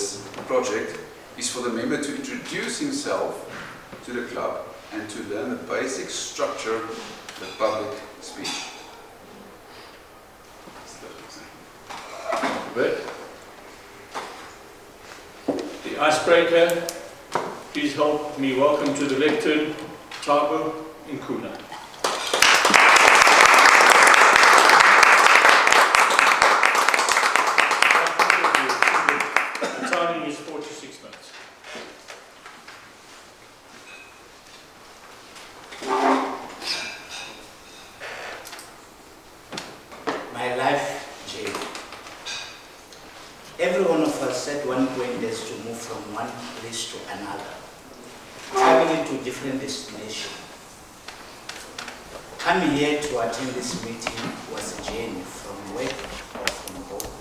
this project is for the member to introduce himself to the club and to learn the basic structure of the public speech. The Icebreaker, please help me welcome to the lectern, Thabo Nkuna. The timing is 46 minutes. My life journey. Every one of us at one point has to move from one place to another, traveling to different destinations. Coming here to attend this meeting was a journey from work or from home.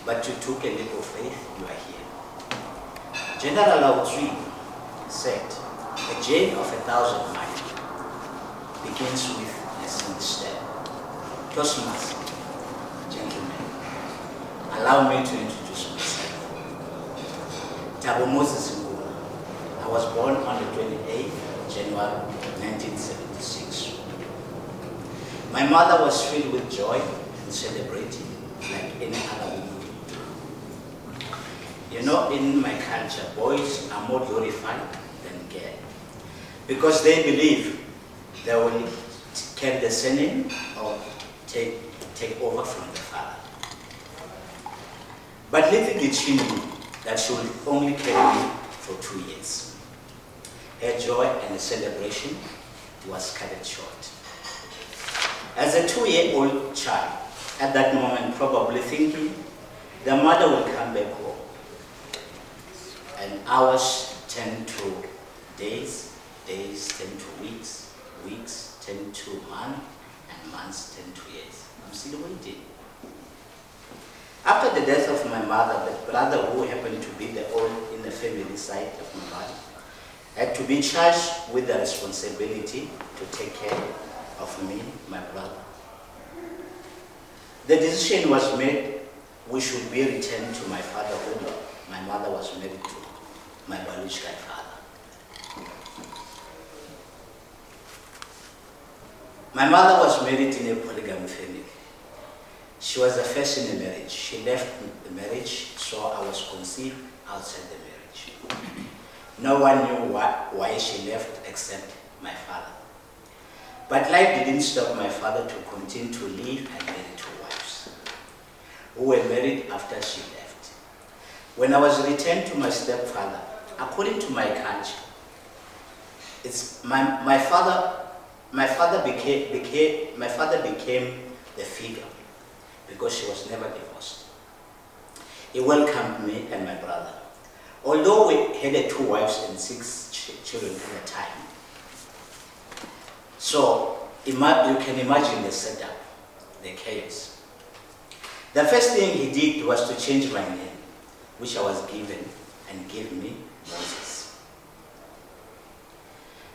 But you took a leap of faith, you are here. General Lautri said, a journey of 1,000 miles begins with a single step. Toastmasters, gentlemen, allow me to introduce myself. Thabo Nkuna. I was born on the 28th of January 1976. My mother was filled with joy and celebrating like any other woman. You know, in my culture, boys are more glorified than girls because they believe they will carry the surname or take over from the father. But little did she know that she would only carry me for 2 years. Her joy and the celebration was cut short. As a 2-year-old child, at that moment probably thinking, the mother will come back home. And hours turn to days, days turn to weeks, weeks turn to months, and months turn to years. I'm still waiting. After the death of my mother, the brother who happened to be the old in the family side of my mother had to be charged with the responsibility to take care of me, my brother. The decision was made we should be returned to my father who my mother was married to, my biological father. My mother was married in a polygamy family. She was the first in the marriage. She left the marriage, so I was conceived outside the marriage. No one knew why she left except my father. But life didn't stop my father to continue to live and marry 2 wives, who were married after she left. When I was returned to my stepfather, according to my culture, my father became the figure because she was never divorced. He welcomed me and my brother. Although we had 2 wives and 6 children at the time, so you can imagine the setup, the chaos. The first thing he did was to change my name, which I was given, and give me Moses.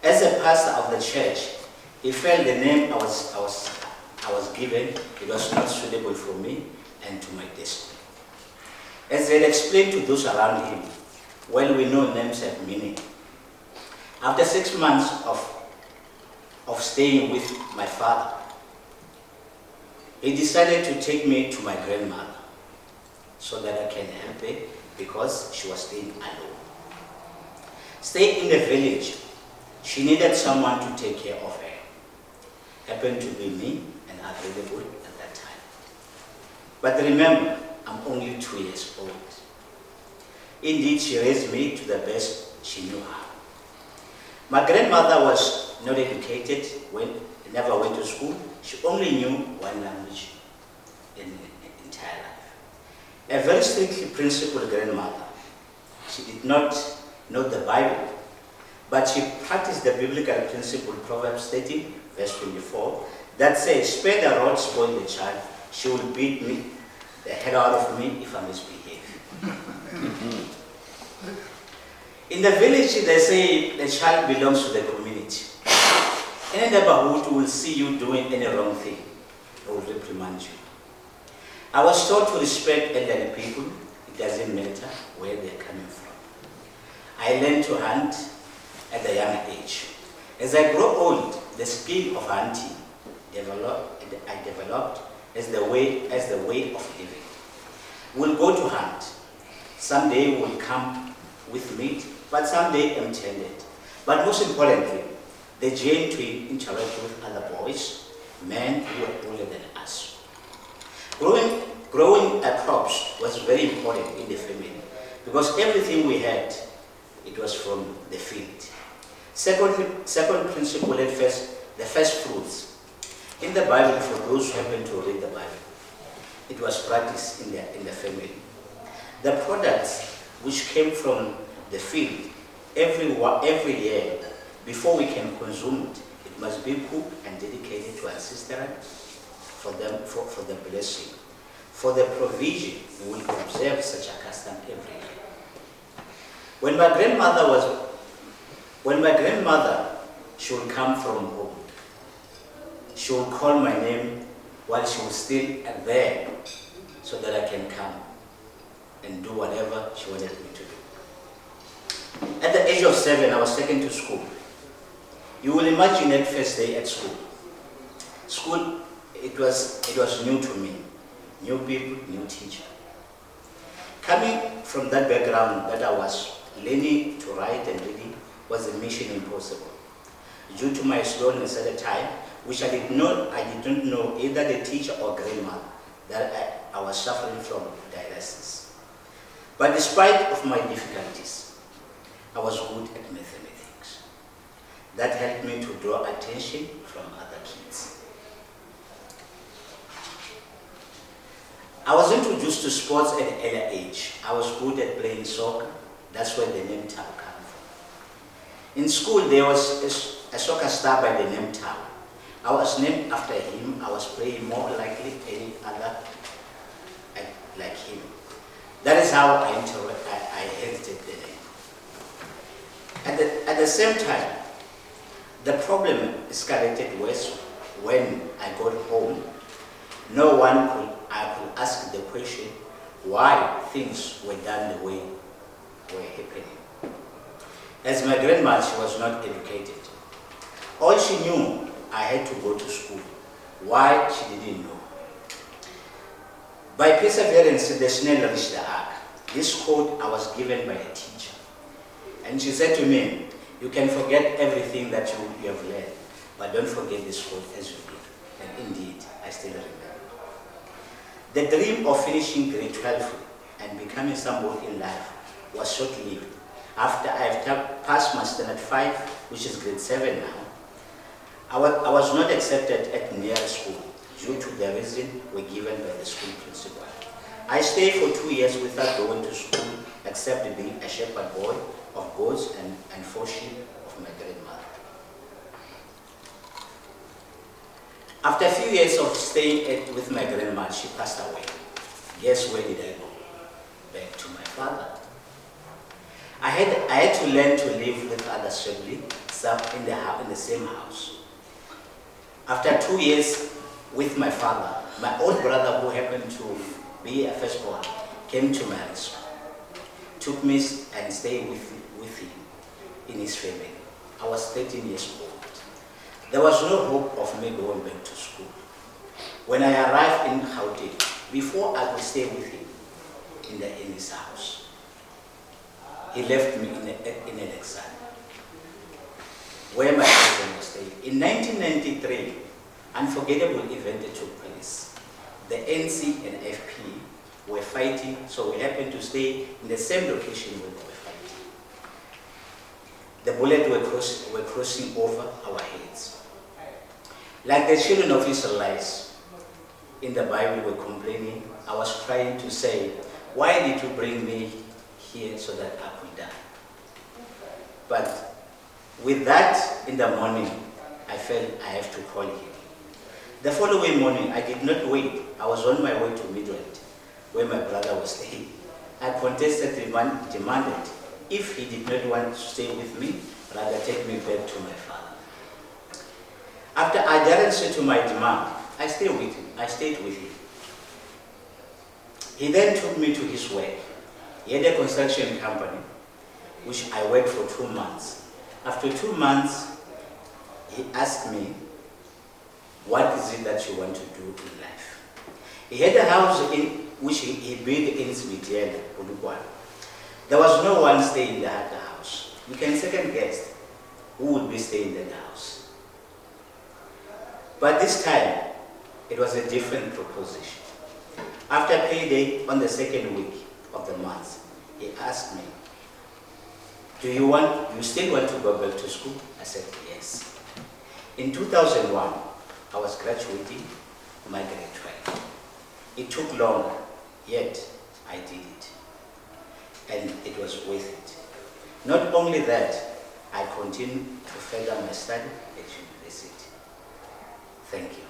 As a pastor of the church, he felt the name I was given, it was not suitable for me and to my destiny. As he had explained to those around him, well, we know names have meaning. After 6 months of staying with my father, he decided to take me to my grandmother so that I can help her because she was staying alone. Staying in the village, she needed someone to take care of her. Happened to be me and available at that time. But remember, I'm only 2 years old. Indeed, she raised me to the best she knew how. My grandmother was not educated, never went to school. She only knew 1 language in her entire life. A very strictly principled grandmother. She did not know the Bible, but she practiced the biblical principle, Proverbs 13, verse 24, that says, spare the rod, spoil the child. She will beat me, the head out of me if I misbehave. In the village, they say the child belongs to the community. Any neighborhood will see you doing any wrong thing, they will reprimand you. I was taught to respect elderly people, it doesn't matter where they're coming from. I learned to hunt at a young age. As I grow old, the skill of hunting I developed as the way of living. We'll go to hunt. Someday we'll come with meat, but someday empty-handed. But most importantly, the journey to interact with other boys, men who were older than us. Growing crops was very important in the family because everything we had, it was from the field. Second principle, the first fruits. In the Bible, for those who happen to read the Bible, it was practiced in the family. The products which came from the field every year, before we can consume it, it must be cooked and dedicated to ancestral for the blessing. For the provision, we will observe such a custom every year. When my grandmother should come from home, she would call my name while she was still there so that I can come and do whatever she wanted me to do. At the age of 7, I was taken to school. You will imagine that first day at school. School, it was new to me. New people, new teacher. Coming from that background that I was learning to write and reading was a mission impossible. Due to my slowness at the time, which I did not know either the teacher or grandmother that I was suffering from dialysis. But despite of my difficulties, I was good at mathematics. That helped me to draw attention from other kids. I was introduced to sports at an early age. I was good at playing soccer. That's where the name Thabo came from. In school, there was a soccer star by the name Thabo. I was named after him. I was playing more likely any other like him. That is how I inherited the name. At the same time, the problem escalated worse when I got home. I could ask the question why things were done the way were happening. As my grandma, she was not educated. All she knew, I had to go to school. Why, she didn't know. By perseverance, the snail reached the ark. This quote I was given by a teacher. And she said to me, you can forget everything that you have learned, but don't forget this quote as you did. And indeed, I still remember. The dream of finishing grade 12 and becoming somebody in life was short-lived. After I have passed my standard 5, which is grade 7 now, I was not accepted at near school due to the reason were given by the school principal. I stayed for 2 years without going to school except being a shepherd boy of goats and 4 sheep of my grandmother. After a few years of staying with my grandma, she passed away. Guess where did I go? Back to my father. I had to learn to live with other siblings in the same house. After 2 years with my father, my old brother, who happened to be a firstborn, came to my rescue, took me and stayed with him in his family. I was 13 years old. There was no hope of me going back to school. When I arrived in Gauteng, before I could stay with him in his house, he left me in Alexandria, where my husband was staying. In 1993, unforgettable event took place. The NC and FP were fighting, so we happened to stay in the same location where they were fighting. The bullets were crossing over our heads. Like the children of Israelites in the Bible were complaining, I was trying to say, why did you bring me here so that I could die? But with that, in the morning, I felt I have to call him. The following morning, I did not wait. I was on my way to Midland, where my brother was staying. I contested, demanded, if he did not want to stay with me, rather take me back to my father. After I adhered to my demand, I stayed with him. He then took me to his work, He had a construction company, which I worked for 2 months. After 2 months, he asked me, what is it that you want to do in life? He had a house in which he built in Smithela, Polokwane. There was no one staying in the house. You can second guess who would be staying in the house. But this time, it was a different proposition. After payday, on the second week of the month, he asked me, do you still want to go back to school? I said, yes. In 2001, I was graduating my grade 12. It took longer, yet I did it. And it was worth it. Not only that, I continued to further my study at university. Thank you.